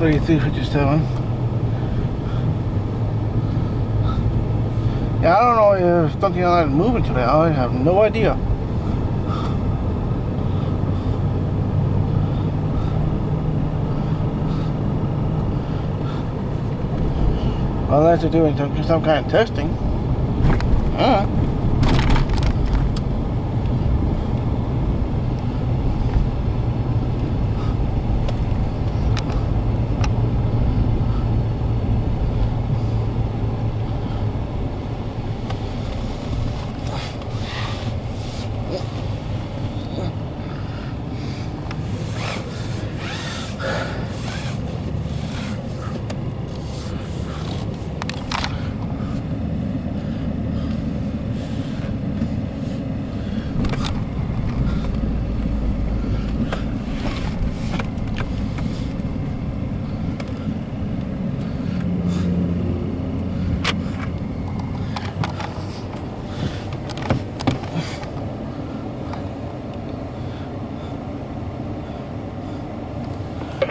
3357. Yeah, I don't know if something like that is moving today. I have no idea. Unless they're doing some kind of testing.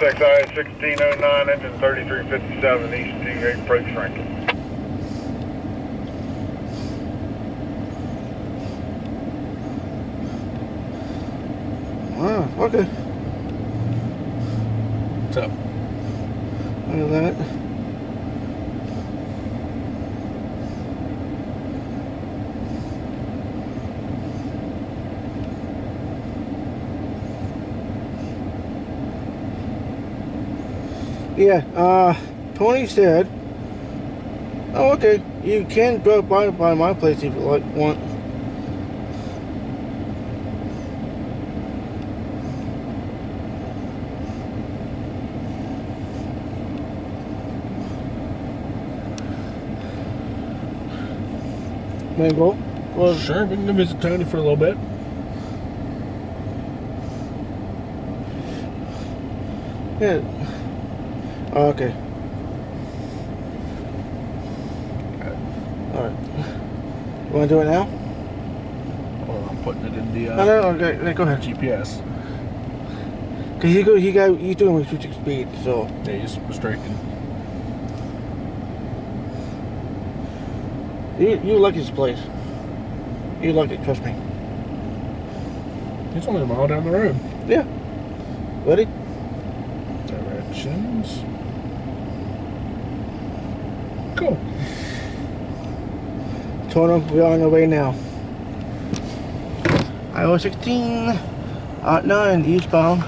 CSX I016, engine 3357, East G8, approach Franklin. Oh, okay. What's up? Look at that. Yeah, Tony said, oh, okay, you can drop by my place if you want. Wanna go? Well, sure, we can go visit Tony for a little bit. Yeah. Oh, okay. Alright. You wanna do it now? Well, I'm putting it in the No, okay, go ahead. GPS. Cause he's doing restricted speed, so. Yeah, he's restricting. You like this place. You like it, trust me. It's only a mile down the road. Yeah. Ready? Directions. Cool. Total, we're on our way now. I-016, 9 eastbound.